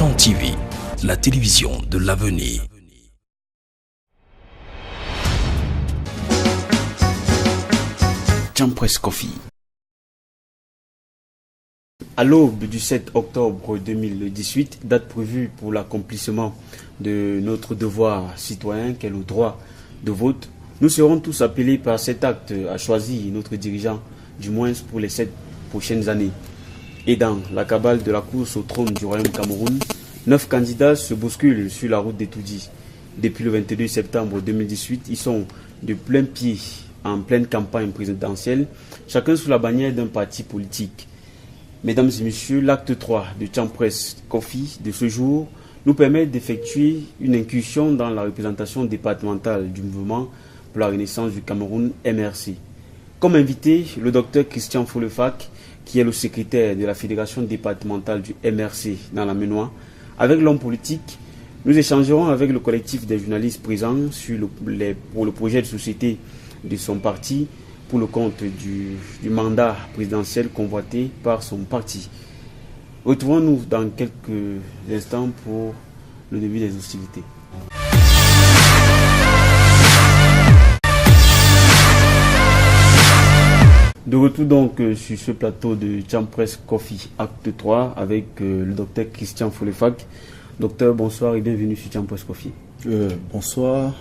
Champ TV, la télévision de l'avenir. Champ Press Coffee. À l'aube du 7 octobre 2018, date prévue pour l'accomplissement de notre devoir citoyen qu'est le droit de vote, nous serons tous appelés par cet acte à choisir notre dirigeant, du moins pour les 7 prochaines années. Et dans la cabale de la course au trône du Royaume Cameroun, 9 candidats se bousculent sur la route d'Etoudi. Depuis le 22 septembre 2018, ils sont de plein pied en pleine campagne présidentielle, chacun sous la bannière d'un parti politique. Mesdames et messieurs, l'acte 3 de Champ Press Coffee de ce jour nous permet d'effectuer une incursion dans la représentation départementale du mouvement pour la renaissance du Cameroun, MRC. Comme invité, le docteur Christian Folefac, qui est le secrétaire de la fédération départementale du MRC dans la Ménois. Avec l'homme politique, nous échangerons avec le collectif des journalistes présents pour le projet de société de son parti pour le compte du mandat présidentiel convoité par son parti. Retrouvons-nous dans quelques instants pour le début des hostilités. De retour donc sur ce plateau de Champ Press Coffee Acte 3 avec le docteur Christian Folefac. Docteur, bonsoir et bienvenue sur Champ Press Coffee. Bonsoir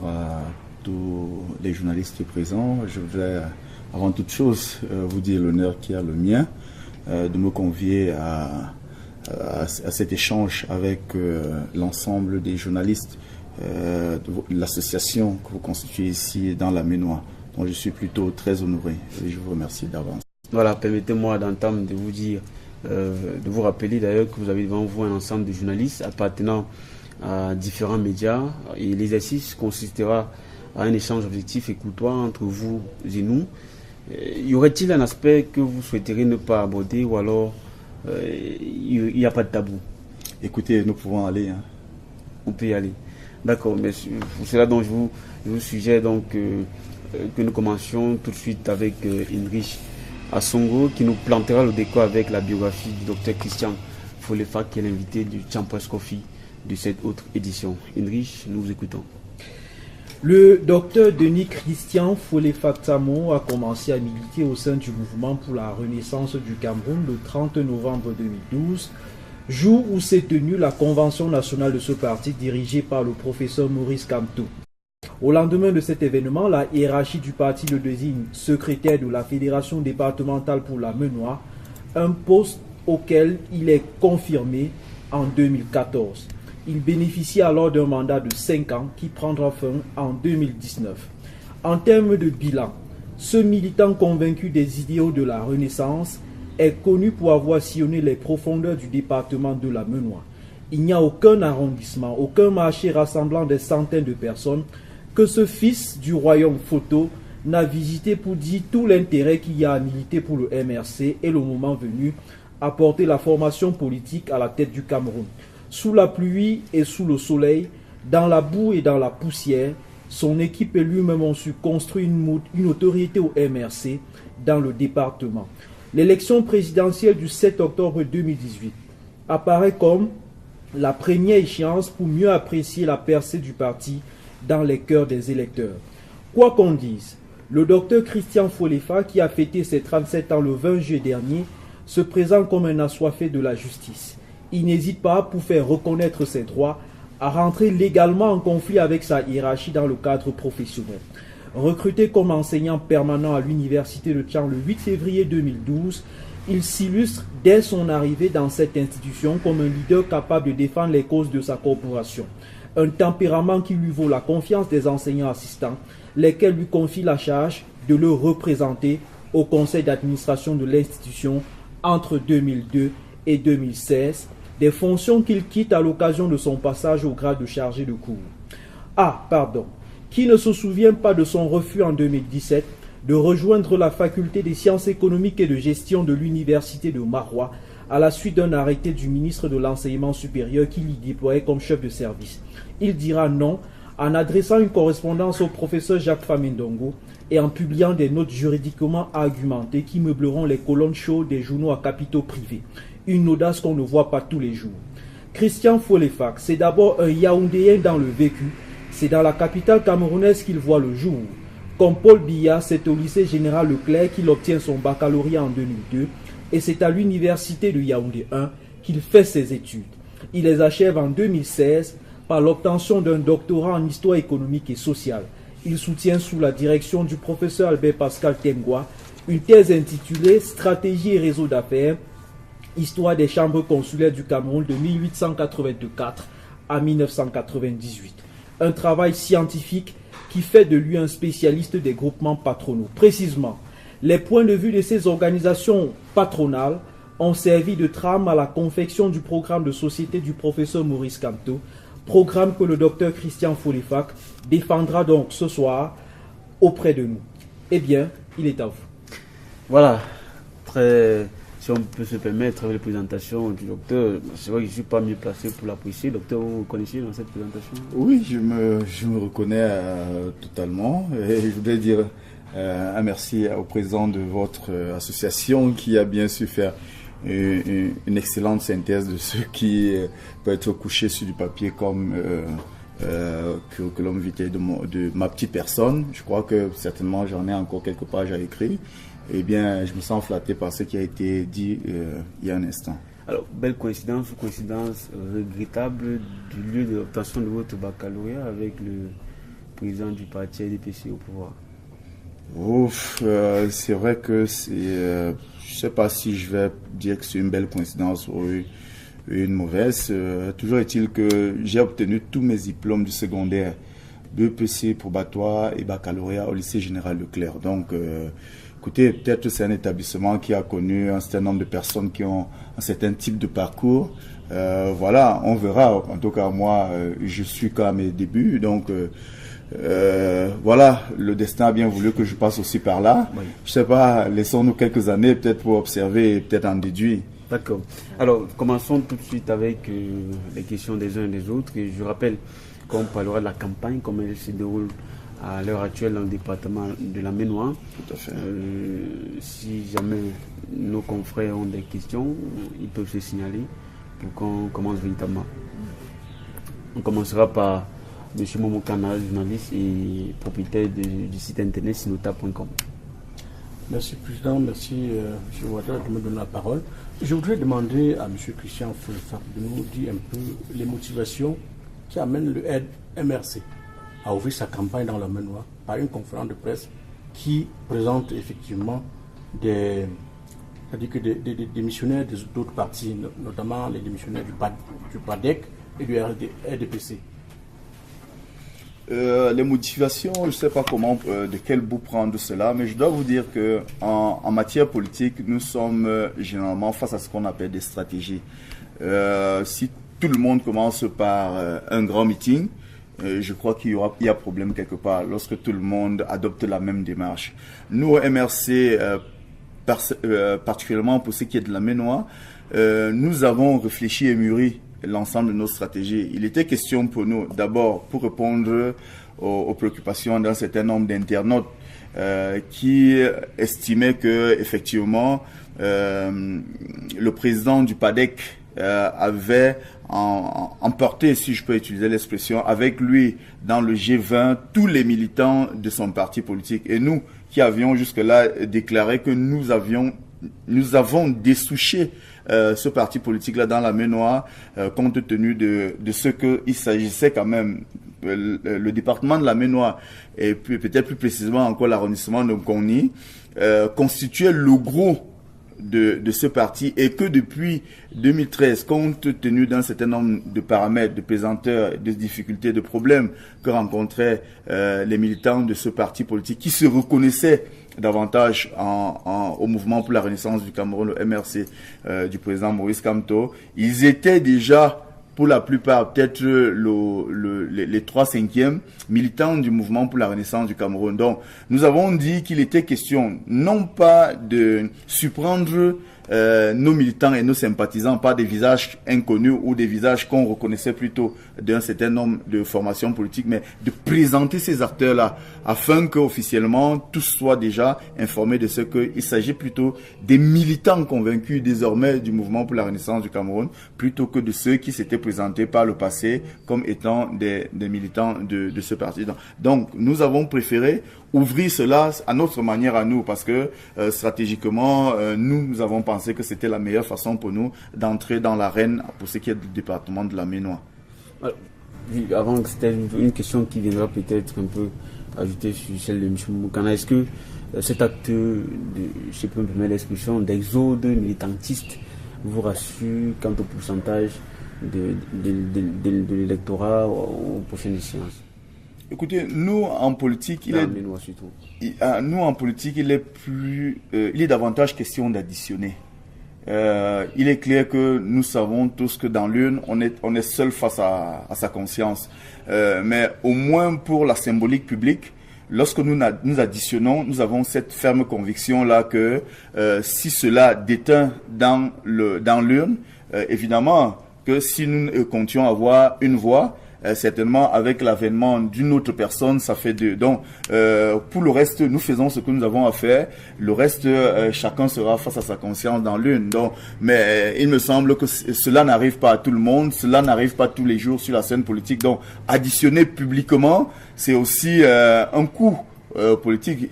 à tous les journalistes présents. Je voudrais avant toute chose vous dire l'honneur qui est le mien de me convier à cet échange avec l'ensemble des journalistes de l'association que vous constituez ici dans la Ménois. Donc je suis plutôt très honoré et je vous remercie d'avance. Voilà, permettez-moi d'entendre de vous dire, de vous rappeler d'ailleurs que vous avez devant vous un ensemble de journalistes appartenant à différents médias et l'exercice consistera à un échange objectif et courtois entre vous et nous. Y aurait-il un aspect que vous souhaiteriez ne pas aborder ou alors il n'y a pas de tabou? Écoutez, nous pouvons aller. On peut y aller. D'accord, mais pour cela donc je vous suggère donc que nous commencions tout de suite avec Inrich Asongo qui nous plantera le décor avec la biographie du docteur Christian Folefac qui est l'invité du Champ Press Coffee de cette autre édition. Inrich, nous vous écoutons. Le docteur Denis Christian Folefac Samo a commencé à militer au sein du mouvement pour la renaissance du Cameroun le 30 novembre 2012, jour où s'est tenue la convention nationale de ce parti dirigée par le professeur Maurice Kamto. Au lendemain de cet événement, la hiérarchie du parti le désigne secrétaire de la fédération départementale pour la Ménois, un poste auquel il est confirmé en 2014. Il bénéficie alors d'un mandat de 5 ans qui prendra fin en 2019. En termes de bilan, ce militant convaincu des idéaux de la Renaissance est connu pour avoir sillonné les profondeurs du département de la Ménois. Il n'y a aucun arrondissement, aucun marché rassemblant des centaines de personnes que ce fils du royaume photo n'a visité pour dire tout l'intérêt qu'il y a à militer pour le MRC et le moment venu apporter la formation politique à la tête du Cameroun. Sous la pluie et sous le soleil, dans la boue et dans la poussière, son équipe et lui-même ont su construire une autorité au MRC dans le département. L'élection présidentielle du 7 octobre 2018 apparaît comme la première échéance pour mieux apprécier la percée du parti dans les cœurs des électeurs. Quoi qu'on dise, le docteur Christian Folefac, qui a fêté ses 37 ans le 20 juillet dernier, se présente comme un assoiffé de la justice. Il n'hésite pas, pour faire reconnaître ses droits, à rentrer légalement en conflit avec sa hiérarchie dans le cadre professionnel. Recruté comme enseignant permanent à l'université de Tchang le 8 février 2012, il s'illustre dès son arrivée dans cette institution comme un leader capable de défendre les causes de sa corporation. Un tempérament qui lui vaut la confiance des enseignants assistants, lesquels lui confient la charge de le représenter au conseil d'administration de l'institution entre 2002 et 2016, des fonctions qu'il quitte à l'occasion de son passage au grade de chargé de cours. Qui ne se souvient pas de son refus en 2017 de rejoindre la faculté des sciences économiques et de gestion de l'université de Maroua à la suite d'un arrêté du ministre de l'Enseignement supérieur qui l'y déployait comme chef de service. Il dira non en adressant une correspondance au professeur Jacques Famindongo et en publiant des notes juridiquement argumentées qui meubleront les colonnes chaudes des journaux à capitaux privés. Une audace qu'on ne voit pas tous les jours. Christian Folefak, c'est d'abord un Yaoundéen dans le vécu. C'est dans la capitale camerounaise qu'il voit le jour. Comme Paul Biya, c'est au lycée Général Leclerc qu'il obtient son baccalauréat en 2002 et c'est à l'université de Yaoundé 1 qu'il fait ses études. Il les achève en 2016 par l'obtention d'un doctorat en histoire économique et sociale. Il soutient sous la direction du professeur Albert Pascal Temgwa une thèse intitulée Stratégie et réseau d'affaires, histoire des chambres consulaires du Cameroun de 1884 à 1998. Un travail scientifique qui fait de lui un spécialiste des groupements patronaux. Précisément, les points de vue de ces organisations patronales ont servi de trame à la confection du programme de société du professeur Maurice Kamto, programme que le docteur Christian Folefak défendra donc ce soir auprès de nous. Eh bien, il est à vous. Voilà, si on peut se permettre avec la présentation du docteur, c'est vrai que je ne suis pas mieux placé pour l'apprécier. Docteur, vous connaissez dans cette présentation? Oui, je me reconnais totalement. Et je voudrais dire un merci au président de votre association qui a bien su faire une excellente synthèse de ce qui peut être couché sur du papier comme curriculum vitae de ma petite personne. Je crois que certainement j'en ai encore quelques pages à écrire. Eh bien, je me sens flatté par ce qui a été dit il y a un instant. Alors, belle coïncidence ou coïncidence regrettable du lieu de l'obtention de votre baccalauréat avec le président du parti RDPC au pouvoir. Ouf, c'est vrai que c'est... je ne sais pas si je vais dire que c'est une belle coïncidence ou une mauvaise. Toujours est-il que j'ai obtenu tous mes diplômes du secondaire, BEPC probatoire et baccalauréat au lycée Général Leclerc. Donc, écoutez, peut-être c'est un établissement qui a connu un certain nombre de personnes qui ont un certain type de parcours. Voilà, on verra. En tout cas, moi, je suis quand à mes débuts. Donc, voilà, le destin a bien voulu que je passe aussi par là. Oui. Je sais pas, laissons-nous quelques années peut-être pour observer et peut-être en déduire. D'accord. Alors, commençons tout de suite avec les questions des uns et des autres. Et je rappelle qu'on parlera de la campagne, comme elle se déroule à l'heure actuelle dans le département de la Maine-Ouest. Tout à fait. Si jamais nos confrères ont des questions, ils peuvent se signaler pour qu'on commence véritablement. On commencera par M. Momo Kana, journaliste et propriétaire du site internet sinota.com. Merci Président, merci M. Ouattara de me donner la parole. Je voudrais demander à M. Christian Folefak de nous dire un peu les motivations qui amènent le MRC à ouvrir sa campagne dans la Maine-Ouest par une conférence de presse qui présente effectivement des missionnaires d'autres partis, notamment les démissionnaires du PADEC et du RDPC. Les motivations, je ne sais pas comment, de quel bout prendre cela, mais je dois vous dire que en matière politique, nous sommes généralement face à ce qu'on appelle des stratégies. Si tout le monde commence par un grand meeting, je crois qu'il y a problème quelque part lorsque tout le monde adopte la même démarche. Nous, au MRC, particulièrement pour ce qui est de la Maine-Ouest, nous avons réfléchi et mûri l'ensemble de nos stratégies. Il était question pour nous, d'abord, pour répondre aux préoccupations d'un certain nombre d'internautes qui estimaient que, effectivement, le président du PADEC avait emporté, si je peux utiliser l'expression, avec lui dans le G20 tous les militants de son parti politique. Et nous, qui avions jusque-là déclaré que nous avons dessouché ce parti politique-là dans la Maine-Ouest, compte tenu de ce qu'il s'agissait quand même. Le département de la Maine-Ouest, et peut-être plus précisément encore l'arrondissement de Kony, constituait le gros de ce parti, et que depuis 2013, compte tenu d'un certain nombre de paramètres, de pesanteurs, de difficultés, de problèmes que rencontraient les militants de ce parti politique qui se reconnaissaient davantage au mouvement pour la renaissance du Cameroun, le MRC du président Maurice Kamto, ils étaient déjà, pour la plupart, peut-être les 3/5e militants du mouvement pour la renaissance du Cameroun. Donc, nous avons dit qu'il était question non pas de surprendre nos militants et nos sympathisants par des visages inconnus ou des visages qu'on reconnaissait plutôt d'un certain nombre de formations politiques, mais de présenter ces acteurs-là afin qu'officiellement tous soient déjà informés de ce qu'il s'agit plutôt des militants convaincus désormais du mouvement pour la renaissance du Cameroun, plutôt que de ceux qui s'étaient présentés par le passé comme étant des militants de ce parti. Donc, nous avons préféré ouvrir cela à notre manière à nous, parce que stratégiquement, nous avons pensé que c'était la meilleure façon pour nous d'entrer dans l'arène pour ce qui est du département de la Ménois. Avant, c'était une question qui viendra peut-être un peu ajouter sur celle de M. Moukana. Est-ce que cet acte, je peux me permettre l'expression, d'exode militantiste vous rassure quant au pourcentage de l'électorat aux prochaines échéances? Écoutez, nous en politique, il est davantage question d'additionner. Il est clair que nous savons tous que dans l'urne, on est seul face à sa conscience. Mais au moins pour la symbolique publique, lorsque nous additionnons, nous avons cette ferme conviction-là que si cela déteint dans l'urne, évidemment que si nous comptions avoir une voix, certainement avec l'avènement d'une autre personne, ça fait deux. Donc, pour le reste, nous faisons ce que nous avons à faire. Le reste, chacun sera face à sa conscience dans l'une. Donc, mais il me semble que cela n'arrive pas à tout le monde, cela n'arrive pas tous les jours sur la scène politique. Donc, additionner publiquement, c'est aussi un coup politique.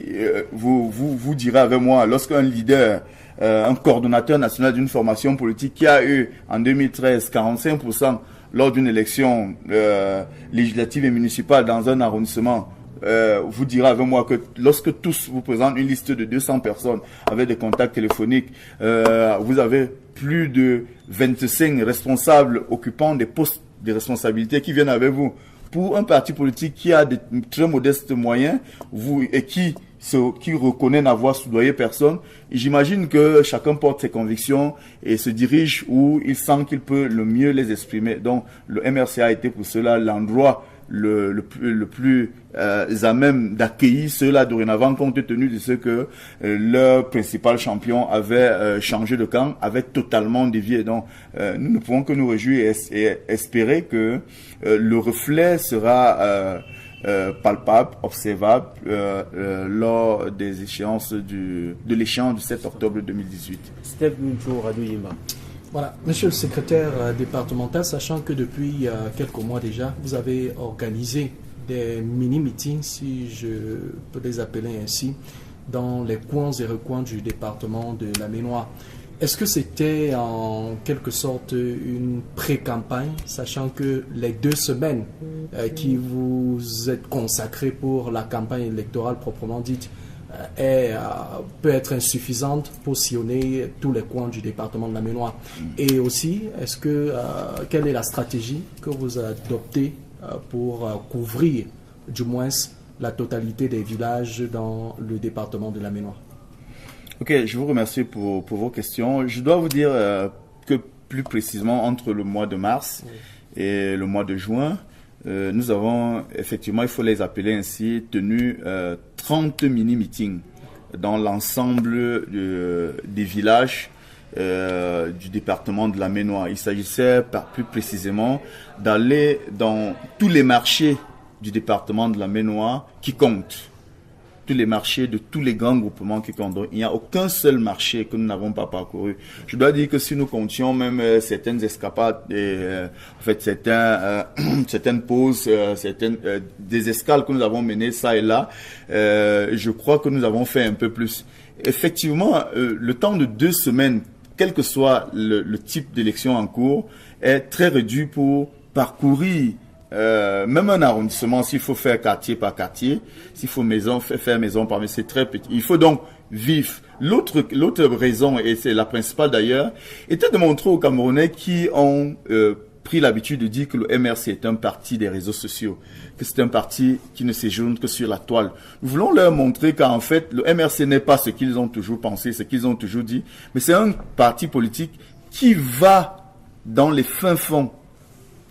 Vous direz avec moi, lorsqu'un leader, un coordonnateur national d'une formation politique qui a eu en 2013 45% lors d'une élection législative et municipale dans un arrondissement, vous direz avec moi que lorsque tous vous présentent une liste de 200 personnes avec des contacts téléphoniques, vous avez plus de 25 responsables occupant des postes de responsabilité qui viennent avec vous. Pour un parti politique qui a de très modestes moyens et qui reconnaît n'avoir soudoyé personne, j'imagine que chacun porte ses convictions et se dirige où il sent qu'il peut le mieux les exprimer. Donc le MRC a été pour cela l'endroit le plus à même d'accueillir ceux-là dorénavant, compte tenu de ce que leur principal champion avait changé de camp, avait totalement dévié. Donc nous ne pouvons que nous réjouir et espérer que le reflet sera palpable, observable lors des échéances de l'échéance du 7 octobre 2018. Voilà, monsieur le secrétaire départemental, sachant que depuis quelques mois déjà, vous avez organisé des mini-meetings, si je peux les appeler ainsi, dans les coins et recoins du département de la Ménois. Est-ce que c'était en quelque sorte une pré-campagne, sachant que les 2 semaines qui vous êtes consacrées pour la campagne électorale proprement dite peut être insuffisante pour sillonner tous les coins du département de la Ménois? Et aussi, quelle est la stratégie que vous adoptez pour couvrir du moins la totalité des villages dans le département de la Ménois? Ok, je vous remercie pour vos questions. Je dois vous dire que plus précisément entre le mois de mars et le mois de juin, nous avons effectivement, il faut les appeler ainsi, tenu 30 mini-meetings dans l'ensemble des villages du département de la Ménois. Il s'agissait plus précisément d'aller dans tous les marchés du département de la Ménois qui comptent. Tous les marchés de tous les grands groupements qui comptent. Il n'y a aucun seul marché que nous n'avons pas parcouru. Je dois dire que si nous comptions même certaines escapades, en fait certaines pauses, des escales que nous avons menées ça et là, je crois que nous avons fait un peu plus. Effectivement, le temps de 2 semaines, quel que soit le type d'élection en cours, est très réduit pour parcourir même un arrondissement, s'il faut faire quartier par quartier, s'il faut faire maison par maison, c'est très petit. Il faut donc vivre. L'autre raison, et c'est la principale d'ailleurs, était de montrer aux Camerounais qui ont pris l'habitude de dire que le MRC est un parti des réseaux sociaux, que c'est un parti qui ne séjourne que sur la toile. Nous voulons leur montrer qu'en fait, le MRC n'est pas ce qu'ils ont toujours pensé, ce qu'ils ont toujours dit, mais c'est un parti politique qui va dans les fins fonds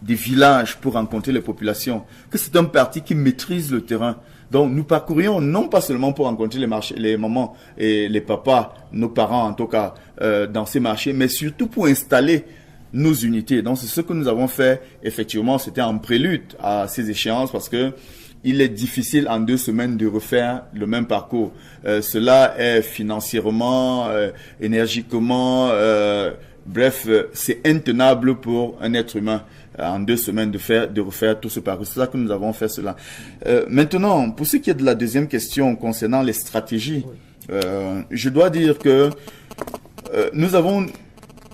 des villages pour rencontrer les populations, que c'est un parti qui maîtrise le terrain. Donc, nous parcourions non pas seulement pour rencontrer les mamans et les papas, nos parents en tout cas, dans ces marchés, mais surtout pour installer nos unités. Donc, c'est ce que nous avons fait. Effectivement, c'était en prélude à ces échéances parce que il est difficile en 2 semaines de refaire le même parcours. Cela est financièrement, énergiquement, bref, c'est intenable pour un être humain en 2 semaines de refaire tout ce parcours. C'est ça que nous avons fait cela. Maintenant, pour ce qui est de la deuxième question concernant les stratégies, je dois dire que nous avons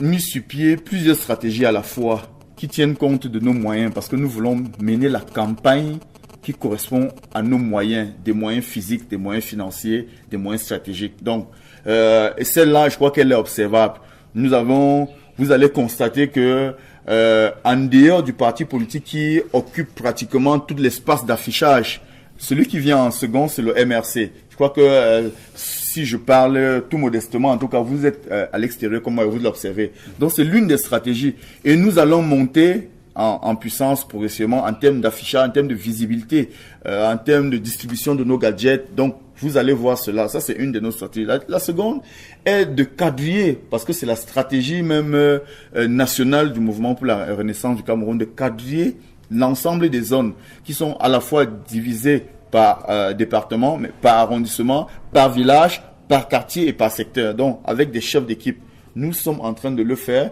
mis sur pied plusieurs stratégies à la fois qui tiennent compte de nos moyens parce que nous voulons mener la campagne qui correspond à nos moyens, des moyens physiques, des moyens financiers, des moyens stratégiques. Donc, et celle-là, je crois qu'elle est observable. Vous allez constater que en dehors du parti politique qui occupe pratiquement tout l'espace d'affichage, celui qui vient en second, c'est le MRC. Je crois que si je parle tout modestement, en tout cas, vous êtes à l'extérieur, comme vous l'observez. Donc, c'est l'une des stratégies. Et nous allons monter en puissance progressivement en termes d'affichage, en termes de visibilité, en termes de distribution de nos gadgets. Donc, vous allez voir cela. Ça, c'est une de nos stratégies. La seconde est de quadriller, parce que c'est la stratégie même nationale du mouvement pour la renaissance du Cameroun, de quadriller l'ensemble des zones qui sont à la fois divisées par département, mais par arrondissement, par village, par quartier et par secteur. Donc, avec des chefs d'équipe. Nous sommes en train de le faire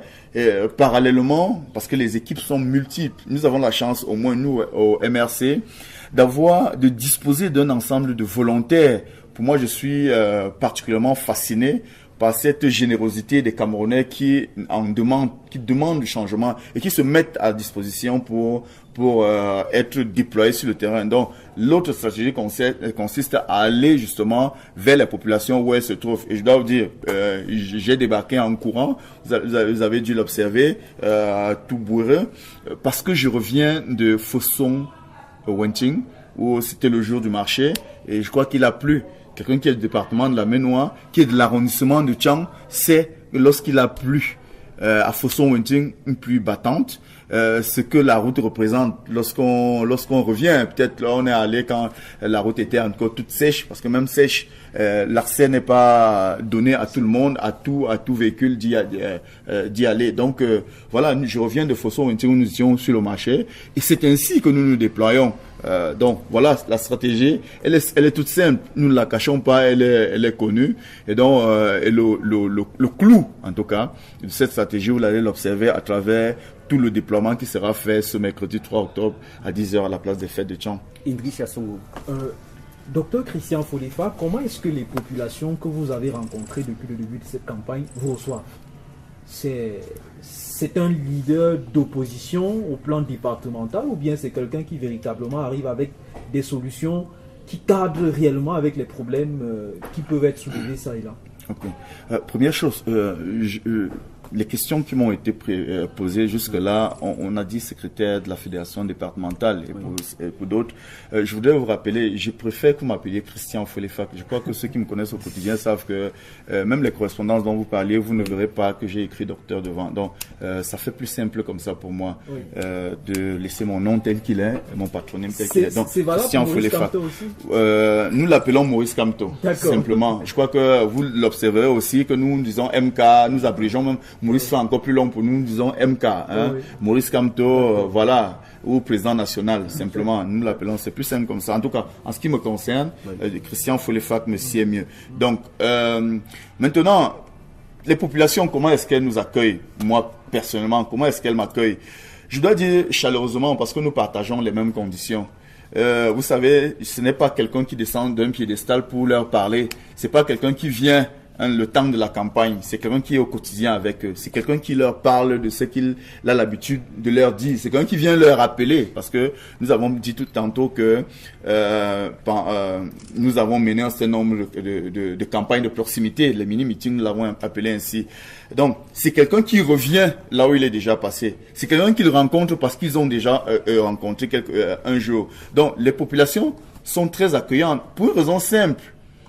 parallèlement, parce que les équipes sont multiples. Nous avons la chance, au moins nous, au MRC, de disposer d'un ensemble de volontaires. Pour moi, je suis particulièrement fasciné par cette générosité des Camerounais qui demandent du changement et qui se mettent à disposition pour être déployés sur le terrain. Donc, l'autre stratégie consiste à aller justement vers la population où elle se trouve. Et je dois vous dire, j'ai débarqué en courant, vous avez dû l'observer, tout bourreux, parce que je reviens de Fosson-Wenting, où c'était le jour du marché, et je crois qu'il a plu. Quelqu'un qui est du département de la Maine-Noire, qui est de l'arrondissement de Tchang, sait que lorsqu'il a plu à Fosson-Wenting, une pluie battante, ce que la route représente lorsqu'on revient. Peut-être là on est allé quand la route était encore toute sèche, parce que même sèche, l'accès n'est pas donné à tout le monde, à tout véhicule d'y aller. Donc voilà, je reviens de Fosson-Wenting où nous étions sur le marché, et c'est ainsi que nous nous déployons. Donc voilà, la stratégie, elle est toute simple. Nous ne la cachons pas, elle est connue. Et donc le clou, en tout cas, de cette stratégie, vous allez l'observer à travers tout le déploiement qui sera fait ce mercredi 3 octobre à 10h à la place des fêtes de Tchang. Idriss Songo. Docteur Christian Folefa, comment est-ce que les populations que vous avez rencontrées depuis le début de cette campagne vous reçoivent? C'est un leader d'opposition au plan départemental, ou bien c'est quelqu'un qui véritablement arrive avec des solutions qui cadrent réellement avec les problèmes qui peuvent être soulevés ça et là? Okay. Première chose, les questions qui m'ont été posées jusque-là, on a dit secrétaire de la fédération départementale et pour d'autres. Je voudrais vous rappeler, je préfère que vous m'appeliez Christian Folefa. Je crois que ceux qui me connaissent au quotidien savent que même les correspondances dont vous parliez, vous ne verrez pas que j'ai écrit docteur devant. Donc, ça fait plus simple comme ça pour moi de laisser mon nom tel qu'il est, mon patronyme tel qu'il est. Donc, Christian Folefa. Nous l'appelons Maurice Kamto, simplement. Je crois que vous l'observerez aussi, que nous disons MK, nous abrégeons même. Maurice fait encore plus long pour nous, disons MK, hein? Maurice Kamto, voilà, ou président national, simplement, nous l'appelons, c'est plus simple comme ça. En tout cas, en ce qui me concerne, Christian Folefa me sied mieux. Donc, maintenant, les populations, comment est-ce qu'elles nous accueillent? Moi, personnellement, comment est-ce qu'elles m'accueillent? Je dois dire chaleureusement, parce que nous partageons les mêmes conditions. Vous savez, ce n'est pas quelqu'un qui descend d'un piédestal pour leur parler. C'est pas quelqu'un qui vient le temps de la campagne. C'est quelqu'un qui est au quotidien avec eux. C'est quelqu'un qui leur parle de ce qu'il a l'habitude de leur dire. C'est quelqu'un qui vient leur rappeler, parce que nous avons dit tout tantôt que nous avons mené un certain nombre de campagnes de proximité. Les mini-meetings, nous l'avons appelé ainsi. Donc, c'est quelqu'un qui revient là où il est déjà passé. C'est quelqu'un qu'ils rencontrent parce qu'ils ont déjà rencontré un jour. Donc, les populations sont très accueillantes pour une raison simple.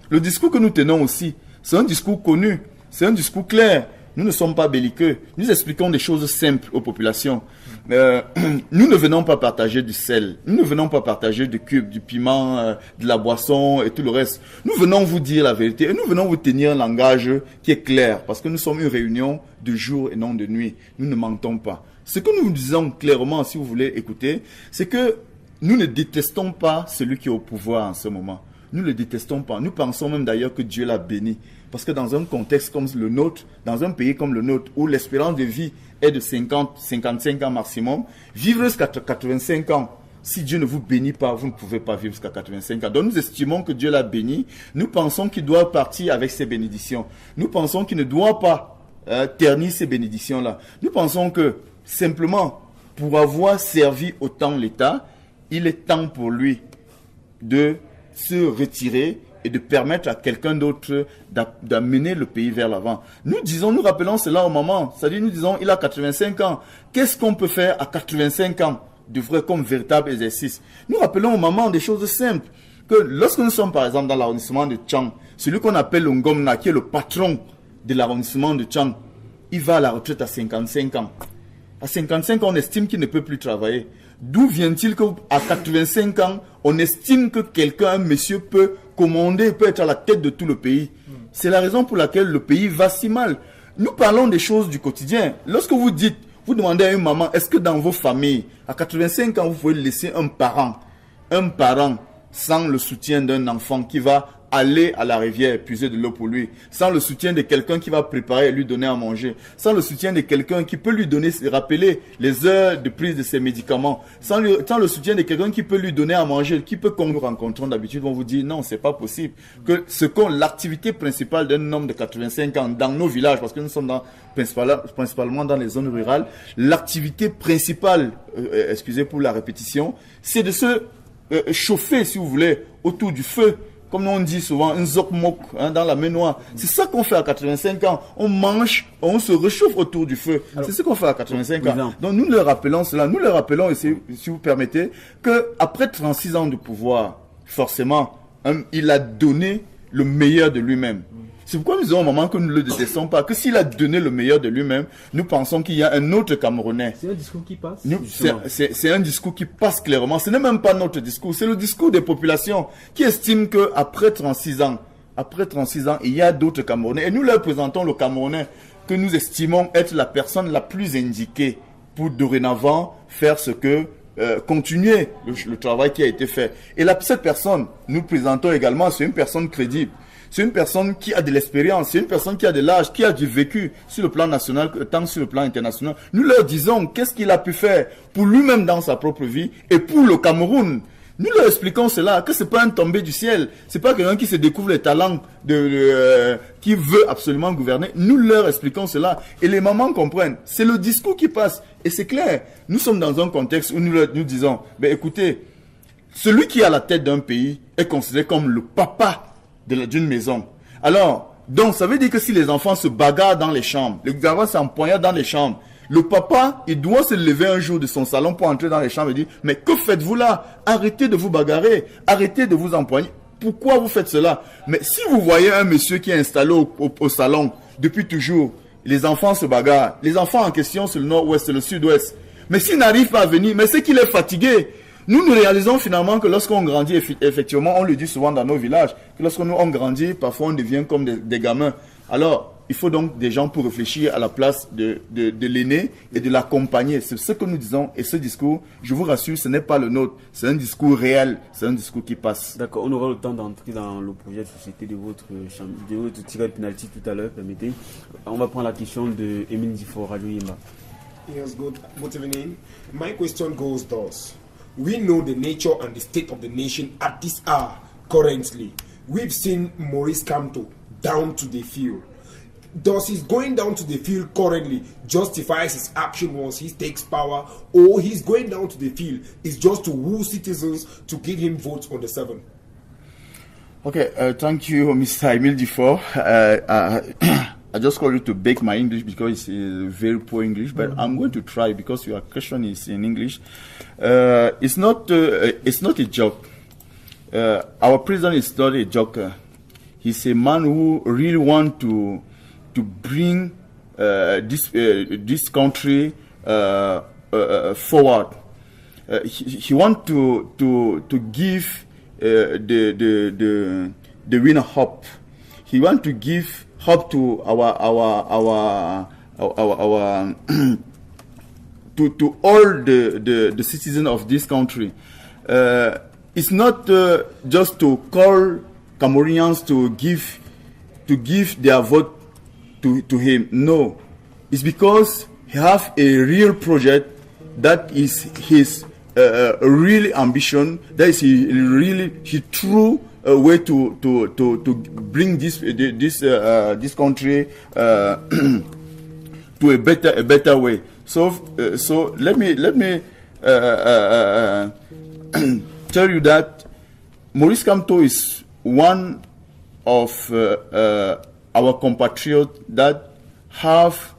Le discours que nous tenons aussi, c'est un discours connu, c'est un discours clair. Nous ne sommes pas belliqueux. Nous expliquons des choses simples aux populations. Nous ne venons pas partager du sel. Nous ne venons pas partager du cube, du piment, de la boisson et tout le reste. Nous venons vous dire la vérité et nous venons vous tenir un langage qui est clair parce que nous sommes une réunion de jour et non de nuit. Nous ne mentons pas. Ce que nous disons clairement, si vous voulez écouter, c'est que nous ne détestons pas celui qui est au pouvoir en ce moment. Nous ne le détestons pas. Nous pensons même d'ailleurs que Dieu l'a béni. Parce que dans un contexte comme le nôtre, dans un pays comme le nôtre, où l'espérance de vie est de 50, 55 ans maximum, vivre jusqu'à 85 ans, si Dieu ne vous bénit pas, vous ne pouvez pas vivre jusqu'à 85 ans. Donc nous estimons que Dieu l'a béni. Nous pensons qu'il doit partir avec ses bénédictions. Nous pensons qu'il ne doit pas ternir ces bénédictions-là. Nous pensons que simplement, pour avoir servi autant l'État, il est temps pour lui de se retirer et de permettre à quelqu'un d'autre d'amener le pays vers l'avant. Nous rappelons cela au moment. C'est-à-dire, nous disons, il a 85 ans. Qu'est-ce qu'on peut faire à 85 ans de vrai comme véritable exercice? Nous rappelons au moment des choses simples. Que lorsque nous sommes, par exemple, dans l'arrondissement de Tchang, celui qu'on appelle Ngomna, qui est le patron de l'arrondissement de Tchang, il va à la retraite à 55 ans. À 55 ans, on estime qu'il ne peut plus travailler. D'où vient-il qu'à 85 ans, on estime que quelqu'un, un monsieur, peut commander, peut être à la tête de tout le pays? C'est la raison pour laquelle le pays va si mal. Nous parlons des choses du quotidien. Lorsque vous demandez à une maman, est-ce que dans vos familles, à 85 ans, vous pouvez laisser un parent sans le soutien d'un enfant qui va aller à la rivière puiser de l'eau pour lui, sans le soutien de quelqu'un qui va préparer et lui donner à manger, sans le soutien de quelqu'un qui peut lui donner, rappeler les heures de prise de ses médicaments, sans le soutien de quelqu'un qui peut lui donner à manger, qui peut, quand nous rencontrons d'habitude, vont vous dire non, c'est pas possible. Que l'activité principale d'un homme de 85 ans dans nos villages, parce que nous sommes principalement dans les zones rurales, l'activité principale, excusez pour la répétition, c'est de se chauffer, si vous voulez, autour du feu. Comme on dit souvent, un zokmok dans la ménoire. C'est ça qu'on fait à 85 ans. On mange, on se réchauffe autour du feu. C'est ce qu'on fait à 85 ans. Donc nous leur rappelons cela. Nous leur rappelons, et si vous permettez, qu'après 36 ans de pouvoir, forcément, il a donné le meilleur de lui-même. C'est pourquoi nous disons au moment que nous ne le détestons pas, que s'il a donné le meilleur de lui-même, nous pensons qu'il y a un autre Camerounais. C'est un discours qui passe. C'est un discours qui passe clairement. Ce n'est même pas notre discours, c'est le discours des populations qui estiment qu'après 36 ans, il y a d'autres Camerounais. Et nous leur présentons le Camerounais que nous estimons être la personne la plus indiquée pour dorénavant faire ce que continuer le travail qui a été fait. Et cette personne, nous présentons également, c'est une personne crédible. C'est une personne qui a de l'expérience, c'est une personne qui a de l'âge, qui a du vécu sur le plan national, tant sur le plan international. Nous leur disons qu'est-ce qu'il a pu faire pour lui-même dans sa propre vie et pour le Cameroun. Nous leur expliquons cela, que c'est pas un tombé du ciel, c'est pas quelqu'un qui se découvre les talents qui veut absolument gouverner. Nous leur expliquons cela et les mamans comprennent. C'est le discours qui passe et c'est clair. Nous sommes dans un contexte où nous disons, écoutez, celui qui est à la tête d'un pays est considéré comme le papa d'une maison. Alors, donc ça veut dire que si les enfants se bagarrent dans les chambres, les enfants s'empoignent dans les chambres, le papa, il doit se lever un jour de son salon pour entrer dans les chambres et dire, mais que faites-vous là? Arrêtez de vous bagarrer, arrêtez de vous empoigner. Pourquoi vous faites cela? Mais si vous voyez un monsieur qui est installé au salon depuis toujours, les enfants se bagarrent. Les enfants en question, c'est le nord-ouest, c'est le sud-ouest. Mais s'il n'arrive pas à venir, mais c'est qu'il est fatigué. Nous réalisons finalement que lorsqu'on grandit, effectivement, on le dit souvent dans nos villages, que lorsqu'on grandit, parfois on devient comme des gamins. Alors, il faut donc des gens pour réfléchir à la place de l'aîné et de l'accompagner. C'est ce que nous disons. Et ce discours, je vous rassure, ce n'est pas le nôtre. C'est un discours réel. C'est un discours qui passe. D'accord. On aura le temps d'entrer dans le projet de société de votre tirage de penalty tout à l'heure, permettez. On va prendre la question de Émile Difo, Radio Yimba. Yes, good evening. My question goes thus. We know the nature and the state of the nation at this hour currently. We've seen Maurice Kamto down to the field. Does his going down to the field currently justifies his action once he takes power, or he's going down to the field is just to woo citizens to give him votes on the 7th? Okay, thank you, Mr. Emile Dufour. I just call you to bake my English because it's very poor English, but I'm going to try because your question is in English. It's not a joke. Our president is not a joker. He's a man who really wants to bring this country forward. He want to give the winner hope. He want to give hope to our to all the citizens of this country. It's not just to call Cameroonians to give their vote to him. No, it's because he have a real project that is his real ambition. That is his true way to bring this country to a better way. So let me tell you that Maurice Kamto is one of our compatriots that have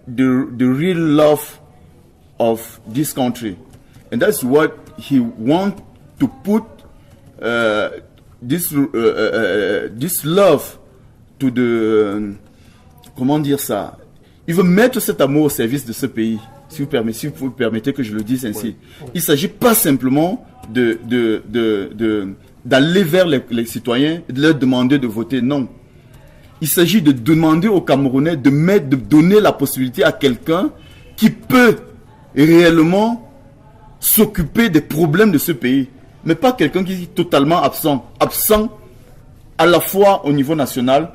the real love of this country, and that's what he wants to put this love to the, comment dire ça, il veut mettre cet amour au service de ce pays, si vous permettez que je le dise ainsi. Il ne s'agit pas simplement d'aller vers les citoyens et de leur demander de voter, non. Il s'agit de demander aux Camerounais de donner la possibilité à quelqu'un qui peut réellement s'occuper des problèmes de ce pays, mais pas quelqu'un qui est totalement absent à la fois au niveau national,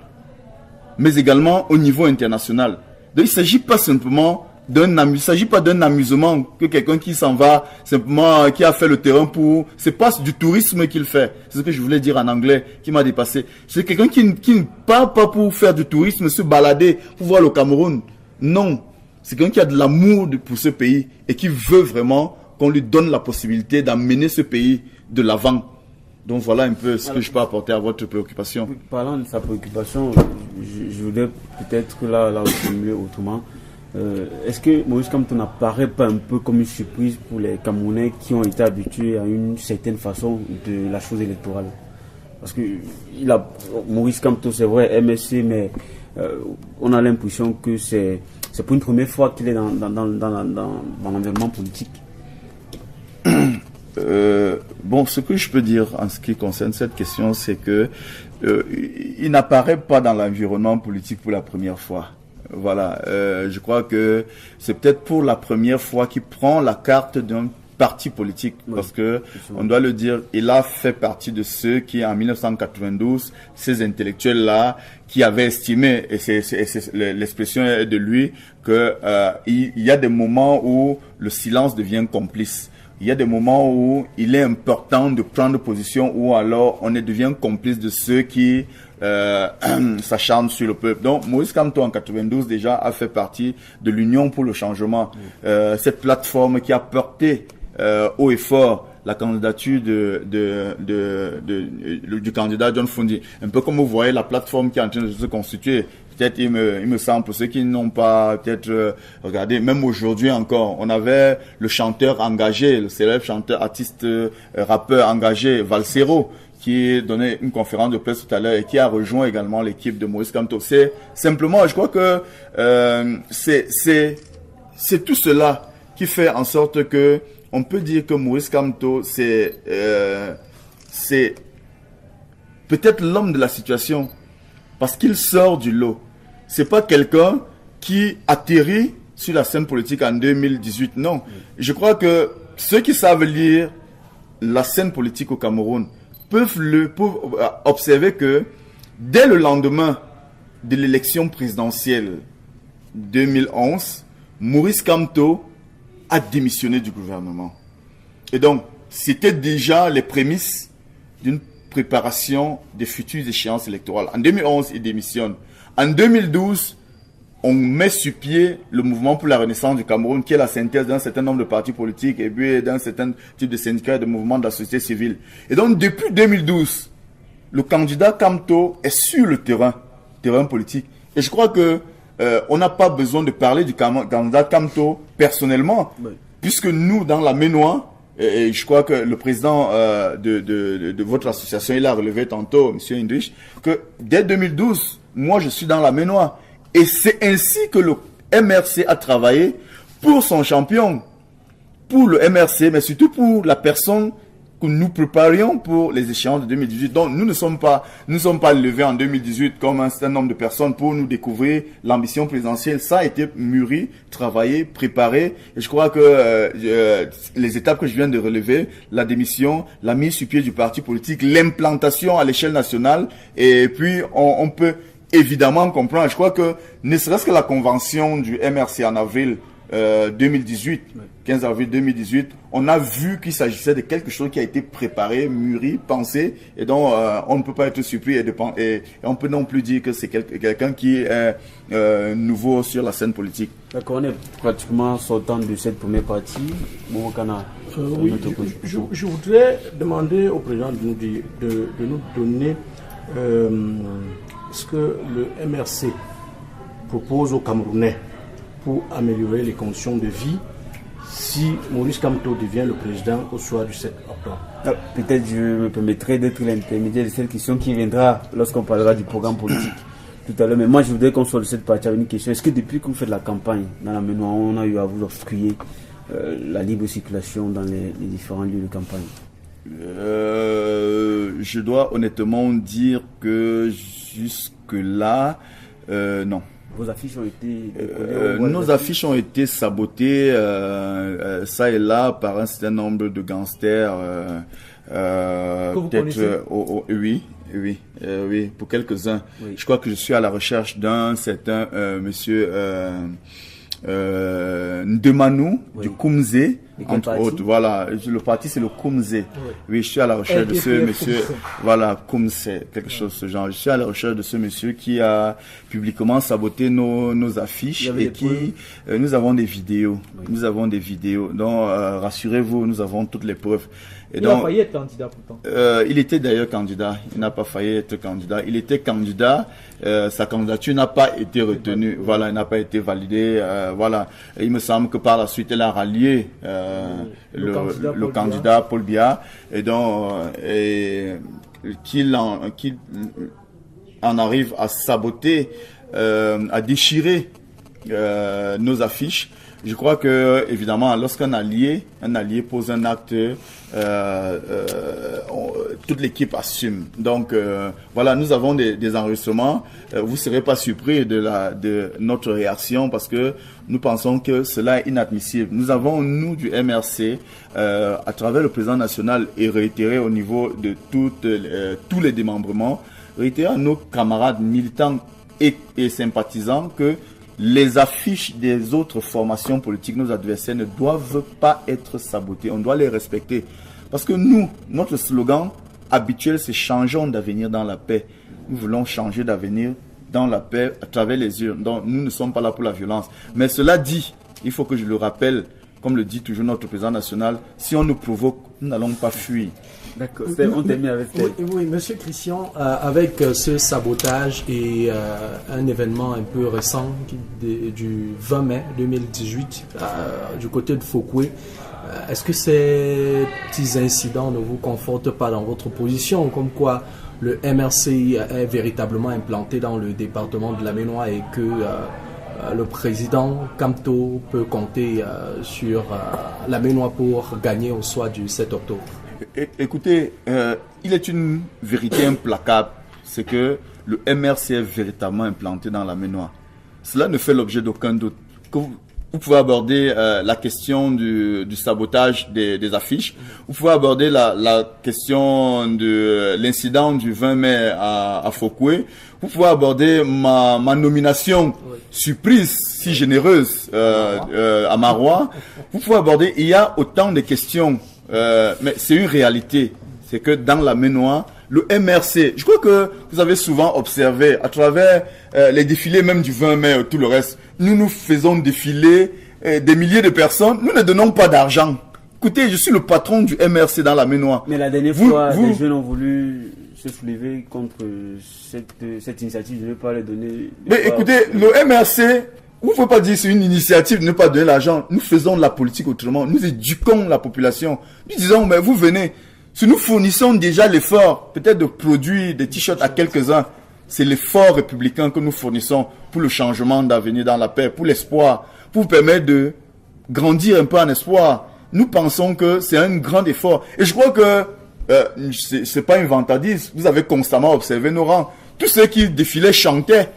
mais également au niveau international. Donc il ne s'agit pas simplement d'un amusement que quelqu'un qui s'en va simplement, qui a fait le terrain pour, c'est pas du tourisme qu'il fait. C'est ce que je voulais dire en anglais qui m'a dépassé. C'est quelqu'un qui ne part pas pour faire du tourisme, se balader, pour voir le Cameroun. Non. C'est quelqu'un qui a de l'amour pour ce pays et qui veut vraiment qu'on lui donne la possibilité d'amener ce pays de l'avant. Donc voilà un peu ce que je peux apporter à votre préoccupation. Parlant de sa préoccupation, je voudrais peut-être là formuler autrement. Est-ce que Maurice Kamto n'apparaît pas un peu comme une surprise pour les Camerounais qui ont été habitués à une certaine façon de la chose électorale? Parce que Maurice Kamto, c'est vrai, MSC, mais on a l'impression que c'est pour une première fois qu'il est dans l'environnement politique. Bon, ce que je peux dire en ce qui concerne cette question, c'est que il n'apparaît pas dans l'environnement politique pour la première fois. Voilà, je crois que c'est peut-être pour la première fois qu'il prend la carte d'un parti politique, parce que on doit le dire, il a fait partie de ceux qui, en 1992, ces intellectuels-là, qui avaient estimé, et c'est l'expression de lui, que il y a des moments où le silence devient complice. Il y a des moments où il est important de prendre position, ou alors on devient complice de ceux qui s'acharnent sur le peuple. Donc Maurice Kamto en 92 déjà a fait partie de l'Union pour le changement, cette plateforme qui a porté haut et fort la candidature du candidat John Fundi. Un peu comme vous voyez la plateforme qui est en train de se constituer. Peut-être il me semble, pour ceux qui n'ont pas peut-être regardé, même aujourd'hui encore, on avait le chanteur engagé, le célèbre chanteur, artiste, rappeur engagé, Valsero, qui donnait une conférence de presse tout à l'heure et qui a rejoint également l'équipe de Maurice Kamto. C'est simplement, je crois que c'est tout cela qui fait en sorte que on peut dire que Maurice Kamto, c'est peut-être l'homme de la situation, parce qu'il sort du lot. C'est pas quelqu'un qui atterrit sur la scène politique en 2018, non. Je crois que ceux qui savent lire la scène politique au Cameroun peuvent observer que dès le lendemain de l'élection présidentielle 2011, Maurice Kamto a démissionné du gouvernement. Et donc, c'était déjà les prémices d'une préparation des futures échéances électorales. En 2011, il démissionne. En 2012, on met sur pied le mouvement pour la renaissance du Cameroun, qui est la synthèse d'un certain nombre de partis politiques et puis d'un certain type de syndicats et de mouvements de la société civile. Et donc, depuis 2012, le candidat Kamto est sur le terrain politique. Et je crois que on n'a pas besoin de parler du candidat Kamto personnellement, puisque nous, dans la Ménois, et je crois que le président de votre association, il a relevé tantôt, M. Indrich, que dès 2012, moi je suis dans la Ménois. Et c'est ainsi que le MRC a travaillé pour son champion, pour le MRC, mais surtout pour la personne que nous préparions pour les échéances de 2018. Donc, nous ne sommes pas levés en 2018 comme un certain nombre de personnes pour nous découvrir l'ambition présidentielle. Ça a été mûri, travaillé, préparé. Et je crois que les étapes que je viens de relever, la démission, la mise sur pied du parti politique, l'implantation à l'échelle nationale, et puis on peut évidemment comprendre. Je crois que ne serait-ce que la convention du MRC en avril 2018, 15 avril 2018, on a vu qu'il s'agissait de quelque chose qui a été préparé, mûri, pensé, et donc on ne peut pas être surpris et on peut non plus dire que c'est quelqu'un qui est nouveau sur la scène politique. D'accord, on est pratiquement sortant de cette première partie. Oui, je voudrais demander au président de nous donner ce que le MRC propose aux Camerounais pour améliorer les conditions de vie si Maurice Kamto devient le président au soir du 7 octobre. Peut-être je me permettrai d'être l'intermédiaire de cette question qui viendra lorsqu'on parlera du programme politique tout à l'heure. Mais moi, je voudrais qu'on soit de cette partie avec une question. Est-ce que depuis que vous faites la campagne dans la MENOA, on a eu à vous offrir la libre circulation dans les différents lieux de campagne? Je dois honnêtement dire que jusque-là, non. Vos affiches ont été nos affiches ont été sabotées ça et là par un certain nombre de gangsters. Peut-être oui, pour quelques-uns. Oui. Je crois que je suis à la recherche d'un certain monsieur Ndemanou du Koumzé, entre autres. Voilà, le parti c'est le Koumzé. Oui, je suis à la recherche de ce monsieur. Voilà, Koumzé, quelque chose de ce genre. Je suis à la recherche de ce monsieur qui a publiquement saboté nos affiches et qui nous avons des vidéos. Oui. Nous avons des vidéos. Donc rassurez-vous, nous avons toutes les preuves. Et il a failli être candidat pourtant. Il était d'ailleurs candidat. Il n'a pas failli être candidat. Il était candidat. Sa candidature n'a pas été retenue. Voilà, elle n'a pas été validée. Voilà. Et il me semble que par la suite, elle a rallié le candidat Paul Biya. Et donc, qu'il en arrive à saboter, à déchirer nos affiches. Je crois que, évidemment, lorsqu'un allié pose un acte, toute l'équipe assume. Donc, voilà, nous avons des enregistrements. Vous ne serez pas surpris de notre réaction parce que nous pensons que cela est inadmissible. Nous avons, nous, du MRC, à travers le président national et réitéré au niveau de tous les démembrements, réitéré à nos camarades militants et sympathisants que les affiches des autres formations politiques, nos adversaires, ne doivent pas être sabotées. On doit les respecter. Parce que nous, notre slogan habituel, c'est « Changeons d'avenir dans la paix ». Nous voulons changer d'avenir dans la paix à travers les urnes. Donc, nous ne sommes pas là pour la violence. Mais cela dit, il faut que je le rappelle, comme le dit toujours notre président national, si on nous provoque, nous n'allons pas fuir. D'accord, on termine avec oui, monsieur Christian, avec ce sabotage et un événement un peu récent du 20 mai 2018 du côté de Fouquet, est-ce que ces petits incidents ne vous confortent pas dans votre position, comme quoi le MRC est véritablement implanté dans le département de la MENOA et que le président Kamto peut compter sur la MENOA pour gagner au soir du 7 octobre? Écoutez, il est une vérité implacable, c'est que le MRC est véritablement implanté dans la MENOA. Cela ne fait l'objet d'aucun doute. Vous pouvez aborder la question du sabotage des affiches. Vous pouvez aborder la question de l'incident du 20 mai à Fouquet. Vous pouvez aborder ma nomination surprise, si généreuse, à Marois. Vous pouvez aborder, il y a autant de questions. Mais c'est une réalité, c'est que dans la MENOA, le MRC, je crois que vous avez souvent observé à travers les défilés même du 20 mai, tout le reste, nous faisons défiler des milliers de personnes, nous ne donnons pas d'argent. Écoutez, je suis le patron du MRC dans la MENOA. Mais la dernière fois, les jeunes ont voulu se soulever contre cette initiative, je ne vais pas les donner. Mais écoutez, le MRC... Vous ne pouvez pas dire que c'est une initiative de ne pas donner l'argent. Nous faisons la politique autrement. Nous éduquons la population. Nous disons, mais vous venez. Si nous fournissons déjà l'effort, peut-être de produire des t-shirts à quelques-uns, c'est l'effort républicain que nous fournissons pour le changement d'avenir dans la paix, pour l'espoir, pour permettre de grandir un peu en espoir. Nous pensons que c'est un grand effort. Et je crois que c'est pas une vantardise. Vous avez constamment observé nos rangs. Tous ceux qui défilaient chantaient.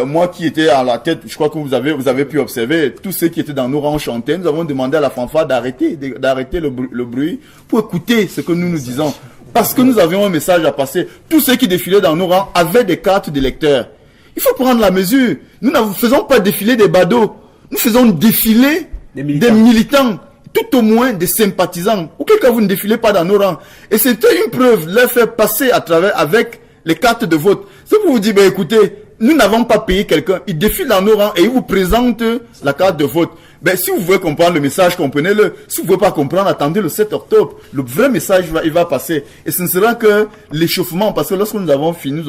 Moi qui étais à la tête, je crois que vous avez pu observer, tous ceux qui étaient dans nos rangs chantaient. Nous avons demandé à la fanfare d'arrêter le bruit pour écouter ce que nous disons. Parce que nous avions un message à passer. Tous ceux qui défilaient dans nos rangs avaient des cartes d'électeurs. Il faut prendre la mesure. Nous ne faisons pas défiler des badauds. Nous faisons défiler des militants. Tout au moins des sympathisants. Ou quelqu'un vous ne défilez pas dans nos rangs. Et c'était une preuve, leur faire passer à travers avec les cartes de vote. C'est pour vous dire, écoutez, nous n'avons pas payé quelqu'un. Il défile dans nos rangs et il vous présente la carte de vote. Si vous voulez comprendre le message, comprenez-le. Si vous ne pouvez pas comprendre, attendez le 7 octobre. Le vrai message, il va passer. Et ce ne sera que l'échauffement. Parce que lorsque nous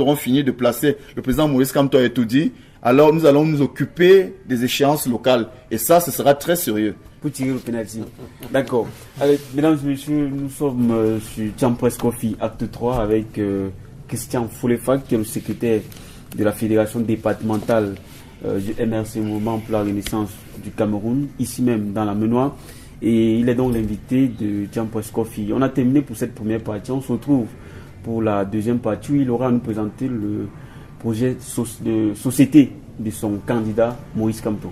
aurons fini de placer le président Maurice Kamto a tout dit, alors nous allons nous occuper des échéances locales. Et ça, ce sera très sérieux. Pour tirer le pénalty. D'accord. Allez, mesdames et messieurs, nous sommes sur Tiam Presse Coffee, acte 3, avec Christian Folefac, qui est le secrétaire de la fédération départementale du MRC, Mouvement pour la Renaissance du Cameroun, ici même dans la Menoire. Et il est donc l'invité de Tiam Presse Coffee. On a terminé pour cette première partie. On se retrouve pour la deuxième partie où il aura à nous présenter le projet de société de son candidat Maurice Kamto.